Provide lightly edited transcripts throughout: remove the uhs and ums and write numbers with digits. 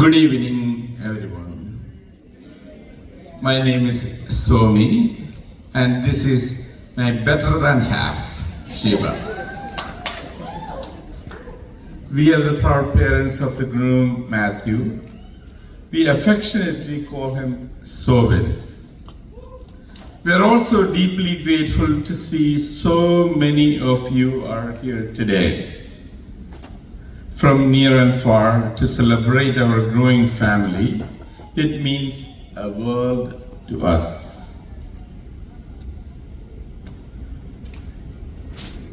Good evening, everyone. My name is Somi, and this is my better than half, Shiva. We are the proud parents of the groom, Matthew. We affectionately call him Sobin. We are also deeply grateful to see so many of you are here today, from near and far, to celebrate our growing family. It means a world to us.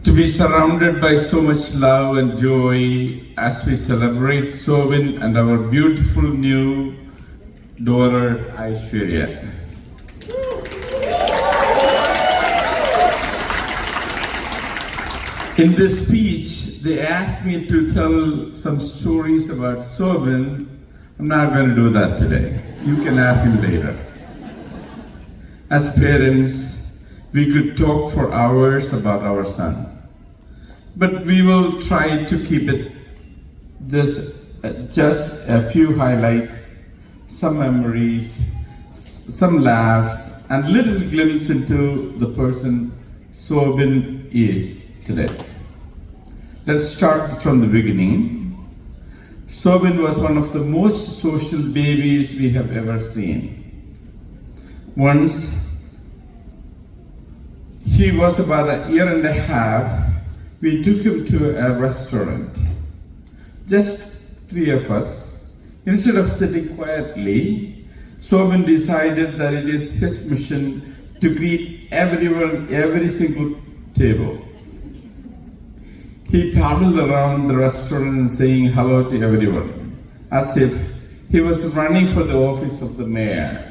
To be surrounded by so much love and joy as we celebrate Sobin and our beautiful new daughter Aishwarya. In this speech, they asked me to tell some stories about Sobin. I'm not going to do that today. You can ask him later. As parents, we could talk for hours about our son. But we will try to keep it just a few highlights, some memories, some laughs, and little glimpse into the person Sobin is today. Let's start from the beginning. Sobin was one of the most social babies we have ever seen. Once, he was about a year and a half, we took him to a restaurant. Just three of us. Instead of sitting quietly, Sobin decided that it is his mission to greet everyone, every single table. He toddled around the restaurant and saying hello to everyone, as if he was running for the office of the mayor.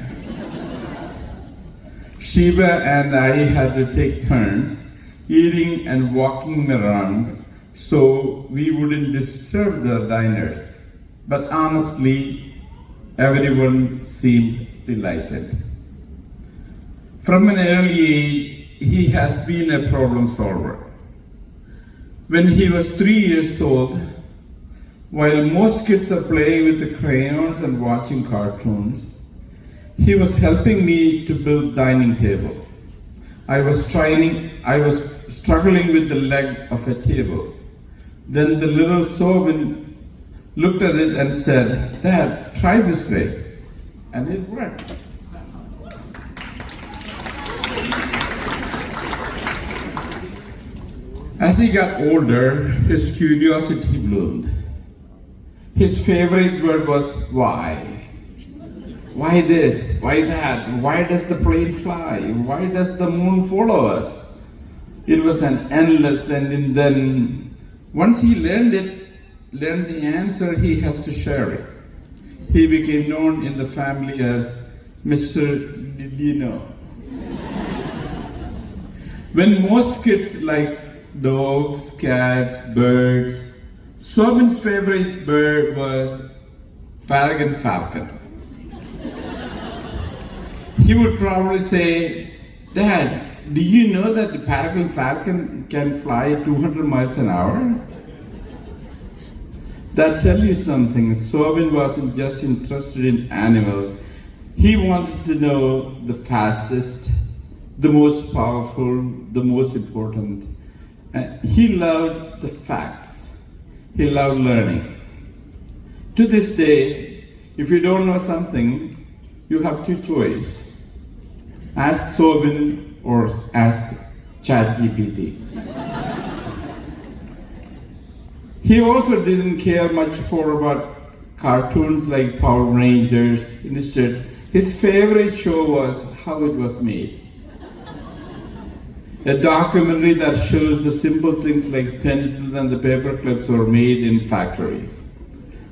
Shiva and I had to take turns eating and walking him around so we wouldn't disturb the diners. But honestly, everyone seemed delighted. From an early age, he has been a problem solver. When he was 3 years old, while most kids are playing with the crayons and watching cartoons, he was helping me to build dining table. I was struggling with the leg of a table. Then the little Sobin looked at it and said, "Dad, try this way." And it worked. As he got older, his curiosity bloomed. His favorite word was why. Why this? Why that? Why does the plane fly? Why does the moon follow us? It was an endless, and then once he learned the answer, he has to share it. He became known in the family as Mr. Did you know? When most kids like dogs, cats, birds, Sobin's favorite bird was peregrine falcon. He would probably say, "Dad, do you know that the peregrine falcon can fly 200 miles an hour?" That tells you something. Sobin wasn't just interested in animals. He wanted to know the fastest, the most powerful, the most important. He loved the facts. He loved learning. To this day, if you don't know something, you have two choices. Ask Sobin or ask ChatGPT. He also didn't care much about cartoons like Power Rangers. Instead, his favorite show was How It Was Made. A documentary that shows the simple things like pencils and the paper clips were made in factories.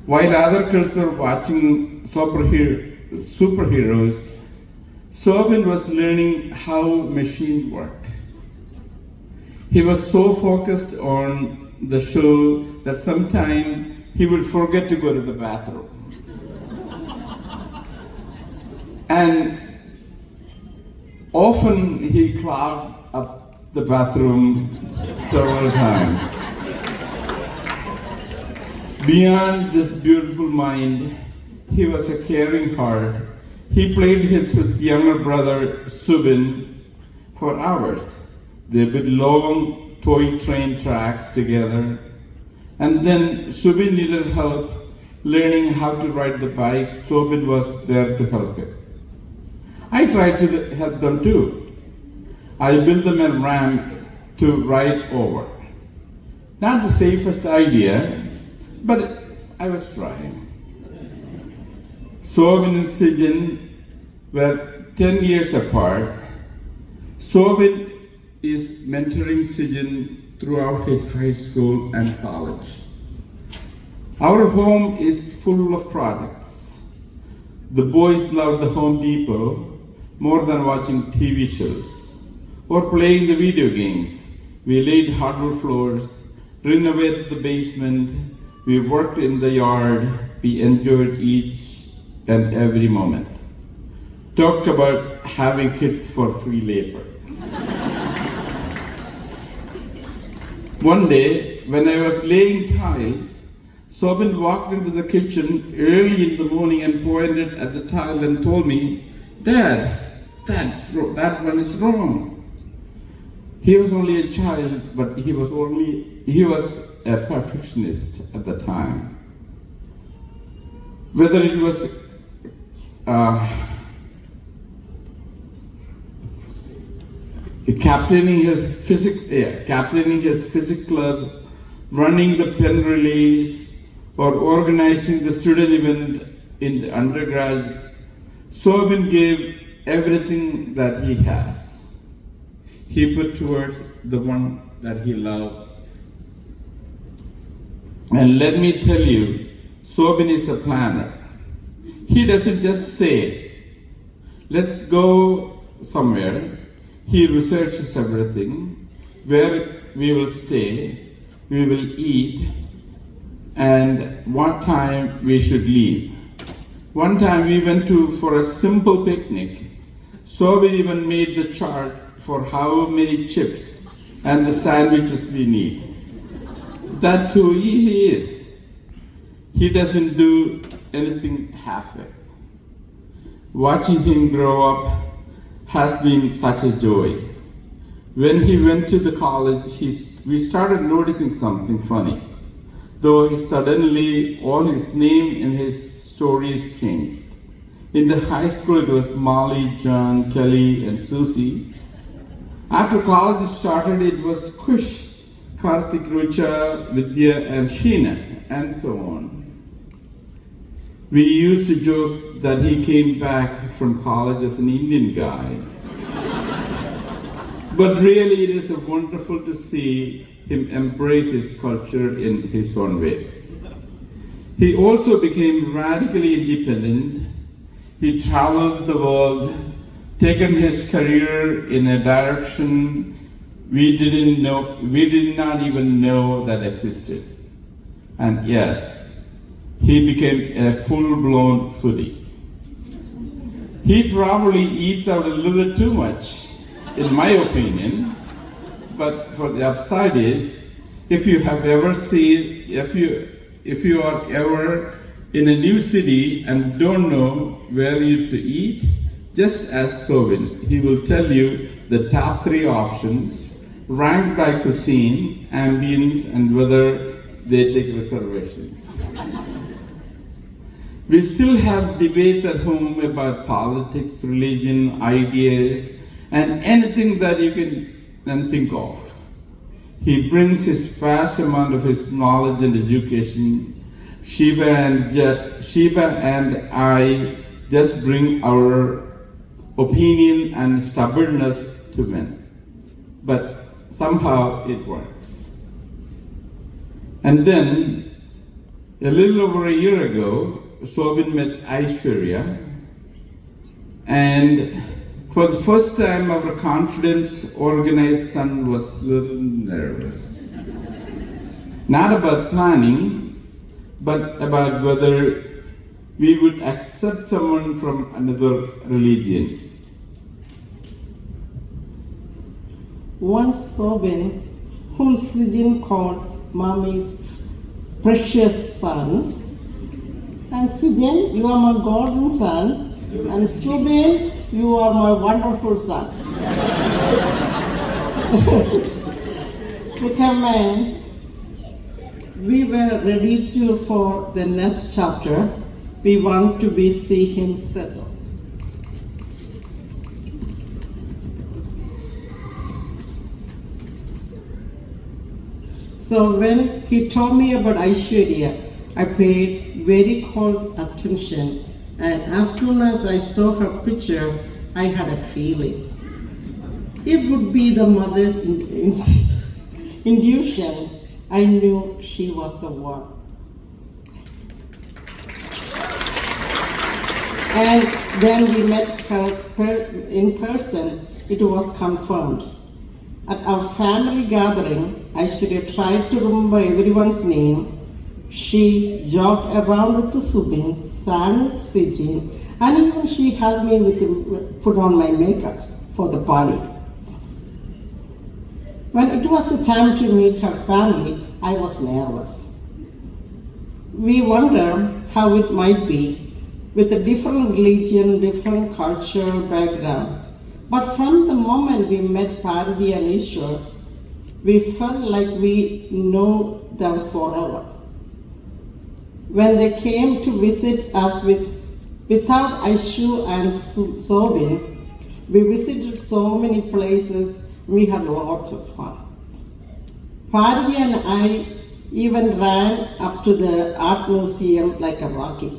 While other kids were watching superheroes, Sobin was learning how machines worked. He was so focused on the show that sometimes he would forget to go to the bathroom. And often he clogged up the bathroom several times. Beyond this beautiful mind, He was a caring heart. He played his with younger brother Sobin for hours. They built long toy train tracks together. And then Sobin needed help learning how to ride the bike. Sobin was there to help him. I tried to help them too. I built them a ramp to ride over. Not the safest idea, but I was trying. Sobin and Sijin were 10 years apart. Sobin is mentoring Sijin throughout his high school and college. Our home is full of projects. The boys love the Home Depot more than watching TV shows or playing the video games. We laid hardwood floors, renovated the basement, we worked in the yard, we enjoyed each and every moment. Talk about having kids for free labor. One day, when I was laying tiles, Sobin walked into the kitchen early in the morning and pointed at the tile and told me, "Dad, that one is wrong." He was only a child, but he was a perfectionist at the time. Whether it was captaining his physics club, running the pen relays, or organizing the student event in the undergrad, Sobin gave everything that he has. He put towards the one that he loved. And let me tell you, Sobin is a planner. He doesn't just say, "Let's go somewhere." He researches everything, where we will stay, we will eat, and what time we should leave. One time we went for a simple picnic. Sobin even made the chart for how many chips and the sandwiches we need. That's who he is. He doesn't do anything halfway. Watching him grow up has been such a joy. When he went to the college, we started noticing something funny. Though suddenly all his name and his stories changed. In the high school it was Molly, John, Kelly, and Susie. After college started, it was Kush, Karthik, Rucha, Vidya, and Sheena, and so on. We used to joke that he came back from college as an Indian guy. But really it is wonderful to see him embrace his culture in his own way. He also became radically independent. He traveled the world, taken his career in a direction we did not even know that existed. And yes, he became a full-blown foodie. He probably eats out a little bit too much, in my opinion. But for the upside is, if you are ever in a new city and don't know where to eat, just ask Sobin. He will tell you the top 3 options, ranked by cuisine, ambience, and whether they take reservations. We still have debates at home about politics, religion, ideas, and anything that you can think of. He brings his vast amount of his knowledge and education. Shiba and I just bring our opinion and stubbornness to men. But somehow it works. And then, a little over a year ago, Sobin met Aishwarya, and for the first time our confidence organized son was a little nervous. Not about planning, but about whether we would accept someone from another religion. Once Sobin, whom Sijin called Mommy's precious son, And Sujin, you are my golden son. And Sobin, you are my wonderful son. Become man. We were ready for the next chapter. We want to see him settled. So when he told me about Aishwarya, I paid very close attention, and as soon as I saw her picture, I had a feeling. It would be the mother's intuition. I knew she was the one. And then we met her in person. It was confirmed. At our family gathering, Aishwarya tried to remember everyone's name. She jogged around with the Sobin, sang with Sijin, and even she helped me with put on my makeups for the party. When it was the time to meet her family, I was nervous. We wondered how it might be with a different religion, different culture, background. But from the moment we met Parthi and Ishwar, we felt like we know them forever. When they came to visit us without Aishu and Sobin, we visited so many places. We had lots of fun. Parthi and I even ran up to the art museum like a rocket.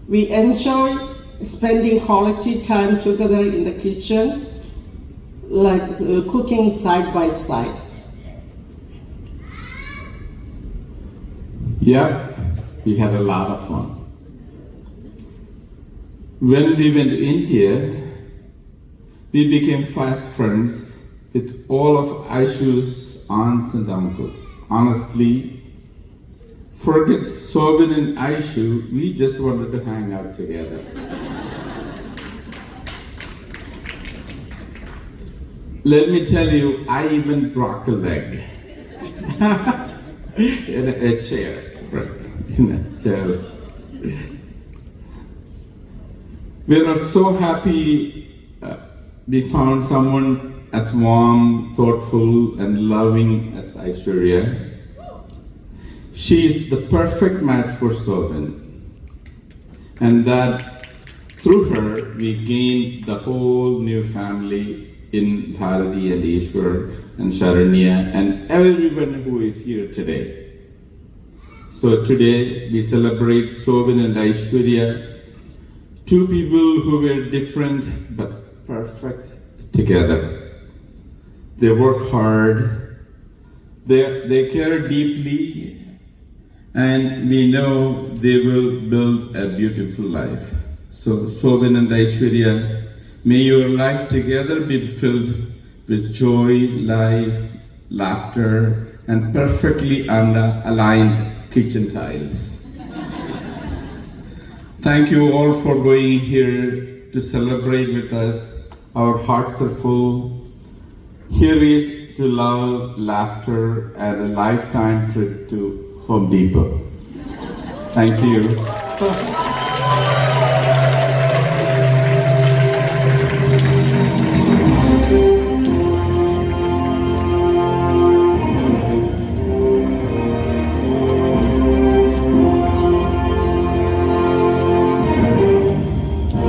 We enjoyed spending quality time together in the kitchen, like cooking side by side. Yep, we had a lot of fun. When we went to India, we became fast friends with all of Aishu's aunts and uncles. Honestly, forget Sobin and Aishu, we just wanted to hang out together. Let me tell you, I even broke a leg in a chair, in a chair. We are so happy we found someone as warm, thoughtful, and loving as Aishwarya. She is the perfect match for Sobin, and that through her we gained the whole new family in Bharati and Ishwar and Sharanya and everyone who is here today. So today we celebrate Sobin and Aishwarya, two people who were different but perfect together. They work hard, they care deeply, and we know they will build a beautiful life. So Sobin and Aishwarya, may your life together be filled with joy, life, laughter, and perfectly aligned kitchen tiles. Thank you all for being here to celebrate with us. Our hearts are full. Here is to love, laughter, and a lifetime trip to Home Depot. Thank you.